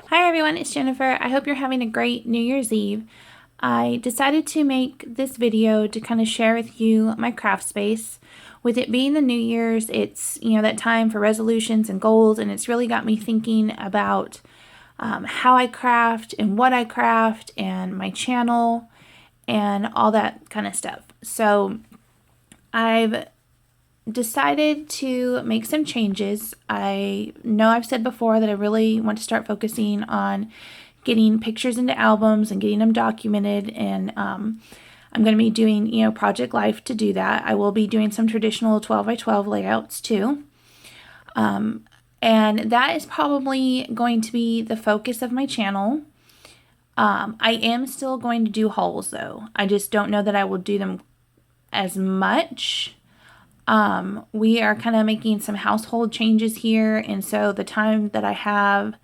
Hi everyone, it's Jennifer. I hope you're having a great New Year's Eve. I decided to make this video to kind of share with you my craft space. With it being the New Year's, it's that time for resolutions and goals, and it's really got me thinking about how I craft and what I craft and my channel and all that kind of stuff. So I've decided to make some changes. I know I've said before that I really want to start focusing on getting pictures into albums and getting them documented, and I'm going to be doing Project Life to do that. I will be doing some traditional 12 by 12 layouts too, and that is probably going to be the focus of my channel. I am still going to do hauls though. I just don't know that I will do them as much. We are kind of making some household changes here, and so the time that I have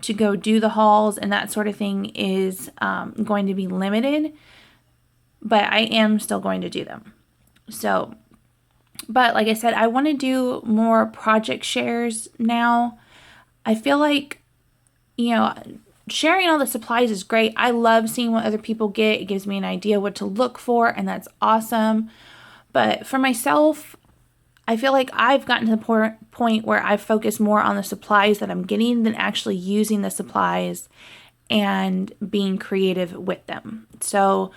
to go do the hauls and that sort of thing is going to be limited, but I am still going to do them. So, but like I said, I want to do more project shares now. I feel like, sharing all the supplies is great. I love seeing what other people get. It gives me an idea what to look for, and that's awesome. But for myself, I feel like I've gotten to the point where I focus more on the supplies that I'm getting than actually using the supplies and being creative with them. So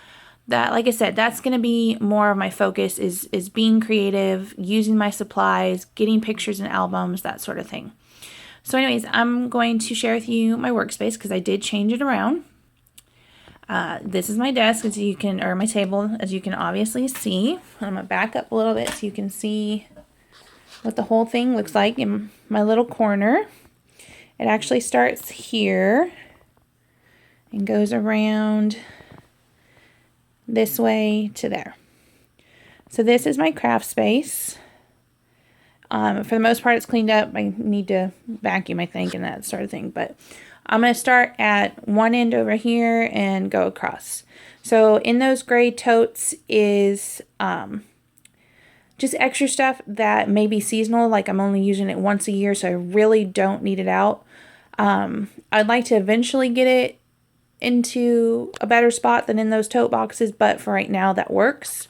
that, like I said, that's going to be more of my focus is being creative, using my supplies, getting pictures and albums, that sort of thing. So anyways, I'm going to share with you my workspace because I did change it around. This is my desk, or my table, as you can obviously see. I'm going to back up a little bit so you can see what the whole thing looks like in my little corner. It actually starts here and goes around this way to there. So this is my craft space. For the most part, it's cleaned up. I need to vacuum, I think, and that sort of thing. But I'm going to start at one end over here and go across. So in those gray totes is just extra stuff that may be seasonal, like I'm only using it once a year, so I really don't need it out. I'd like to eventually get it into a better spot than in those tote boxes, but for right now that works.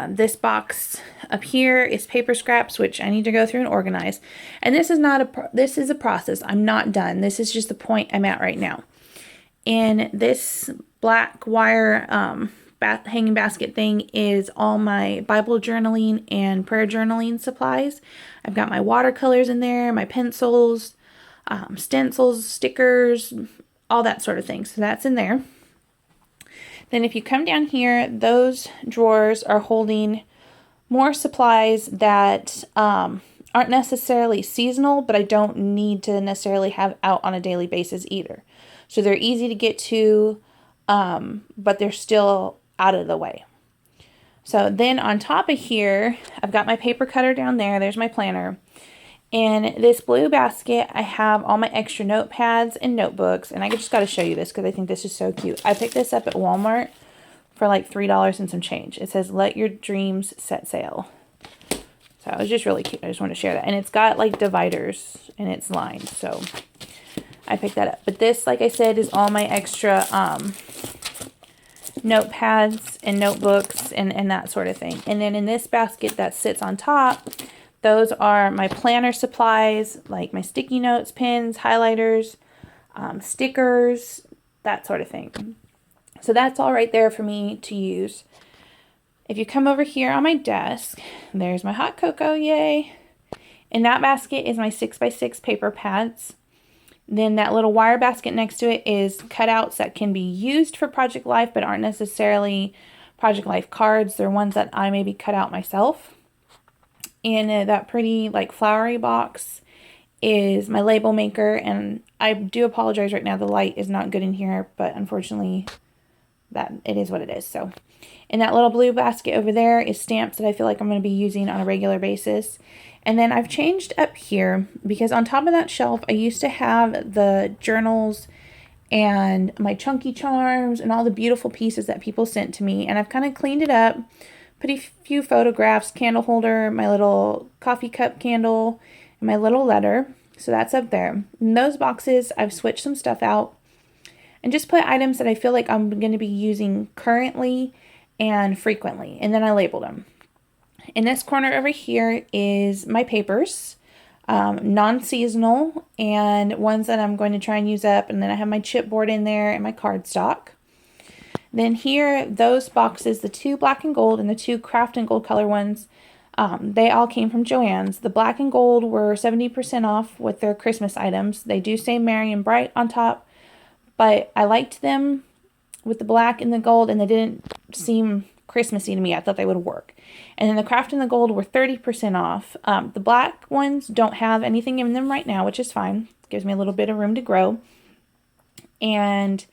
This box up here is paper scraps, which I need to go through and organize. And this is this is a process. I'm not done. This is just the point I'm at right now. And this black wire hanging basket thing is all my Bible journaling and prayer journaling supplies. I've got my watercolors in there, my pencils, stencils, stickers, all that sort of thing. So that's in there. Then if you come down here, those drawers are holding more supplies that aren't necessarily seasonal, but I don't need to necessarily have out on a daily basis either. So they're easy to get to, but they're still out of the way. So then on top of here, I've got my paper cutter down there. There's my planner. In this blue basket, I have all my extra notepads and notebooks. And I just got to show you this because I think this is so cute. I picked this up at Walmart for like $3 and some change. It says, "Let your dreams set sail." So it was just really cute. I just want to share that. And it's got like dividers and it's lined. So I picked that up. But this, like I said, is all my extra notepads and notebooks and that sort of thing. And then in this basket that sits on top, those are my planner supplies, like my sticky notes, pens, highlighters, stickers, that sort of thing. So that's all right there for me to use. If you come over here on my desk, there's my hot cocoa, yay. In that basket is my 6x6 paper pads. Then that little wire basket next to it is cutouts that can be used for Project Life, but aren't necessarily Project Life cards. They're ones that I maybe cut out myself. And that pretty like flowery box is my label maker. And I do apologize right now, the light is not good in here, but unfortunately that it is what it is. So in that little blue basket over there is stamps that I feel like I'm going to be using on a regular basis. And then I've changed up here because on top of that shelf, I used to have the journals and my chunky charms and all the beautiful pieces that people sent to me. And I've kind of cleaned it up, put a few photographs, candle holder, my little coffee cup candle, and my little letter. So that's up there. In those boxes, I've switched some stuff out and just put items that I feel like I'm going to be using currently and frequently. And then I labeled them. In this corner over here is my papers, non-seasonal and ones that I'm going to try and use up. And then I have my chipboard in there and my cardstock. Then here, those boxes, the 2 black and gold and the 2 craft and gold color ones, they all came from Joann's. The black and gold were 70% off with their Christmas items. They do say Merry and Bright on top, but I liked them with the black and the gold, and they didn't seem Christmassy to me. I thought they would work. And then the craft and the gold were 30% off. The black ones don't have anything in them right now, which is fine. Gives me a little bit of room to grow. And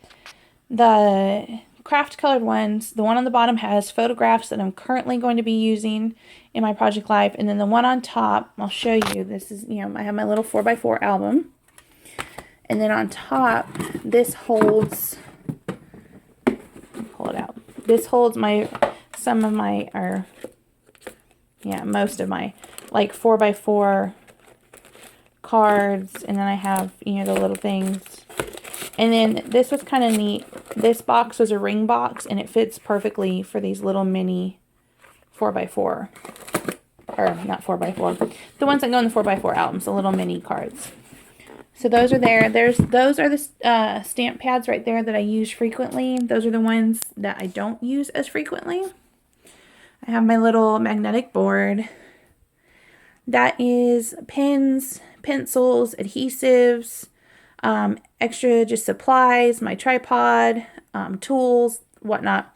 the craft colored ones, the one on the bottom has photographs that I'm currently going to be using in my project life, and then the one on top, I'll show you, this is, I have my little 4x4 album, and then on top, this holds, pull it out, this holds most of my, like 4x4 cards, and then I have, the little things. And then this was kind of neat. This box was a ring box, and it fits perfectly for these little mini 4x4. Or not 4x4. The ones that go in the 4x4 albums, the little mini cards. So those are there. Those are the stamp pads right there that I use frequently. Those are the ones that I don't use as frequently. I have my little magnetic board. That is pens, pencils, adhesives, extra just supplies, my tripod, tools, whatnot.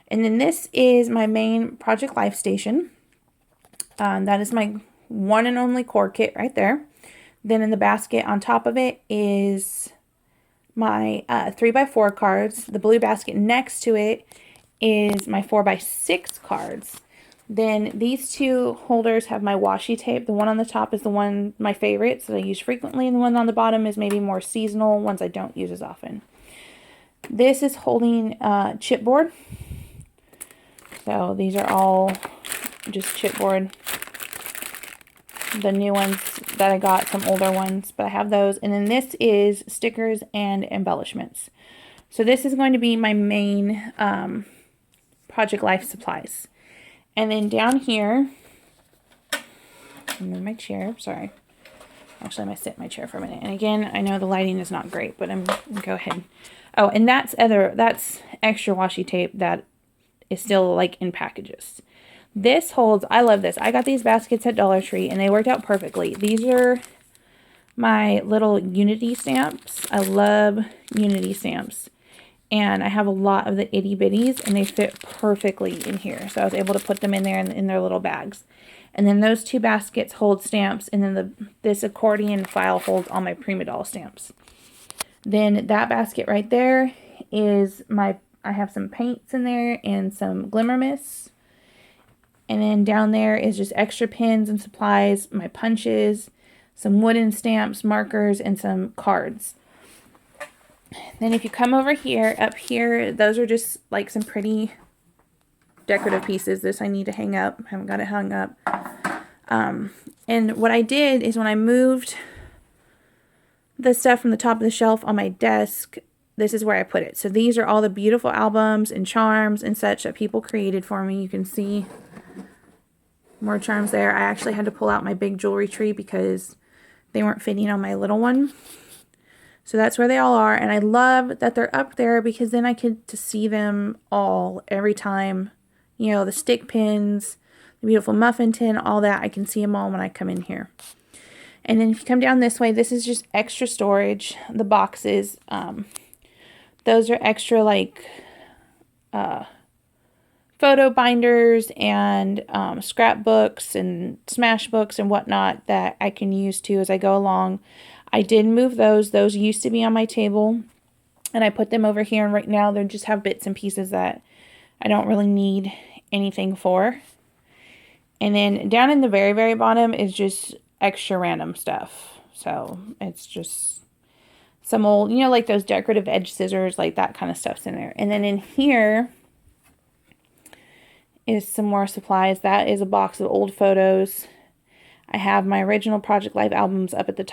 And then this is my main Project Life station. That is my one and only core kit right there. Then in the basket on top of it is my 3x4 cards. The blue basket next to it is my 4x6 cards. Then these 2 holders have my washi tape. The one on the top is the one, my favorites that I use frequently, and the one on the bottom is maybe more seasonal, ones I don't use as often. This is holding chipboard. So these are all just chipboard. The new ones that I got, some older ones, but I have those. And then this is stickers and embellishments. So this is going to be my main Project Life supplies. And then down here, move my chair, sorry. Actually, I'm going to sit in my chair for a minute. And again, I know the lighting is not great, but I'm going to go ahead. Oh, and that's extra washi tape that is still like in packages. This holds, I love this. I got these baskets at Dollar Tree and they worked out perfectly. These are my little Unity stamps. I love Unity stamps. And I have a lot of the itty bitties and they fit perfectly in here. So I was able to put them in there in their little bags. And then those 2 baskets hold stamps, and then this accordion file holds all my Prima Doll stamps. Then that basket right there is I have some paints in there and some Glimmer Mists. And then down there is just extra pins and supplies, my punches, some wooden stamps, markers, and some cards. Then if you come over here, up here, those are just like some pretty decorative pieces. This I need to hang up. I haven't got it hung up. And what I did is when I moved the stuff from the top of the shelf on my desk, this is where I put it. So these are all the beautiful albums and charms and such that people created for me. You can see more charms there. I actually had to pull out my big jewelry tree because they weren't fitting on my little one. So that's where they all are. And I love that they're up there because then I get to see them all every time. The stick pins, the beautiful muffin tin, all that. I can see them all when I come in here. And then if you come down this way, this is just extra storage. The boxes, those are extra like photo binders and scrapbooks and smash books and whatnot that I can use too as I go along. I did move those. Those used to be on my table and I put them over here, and right now they just have bits and pieces that I don't really need anything for. And then down in the very, very bottom is just extra random stuff. So it's just some old, like those decorative edge scissors, like that kind of stuff's in there. And then in here is some more supplies. That is a box of old photos. I have my original Project Life albums up at the top.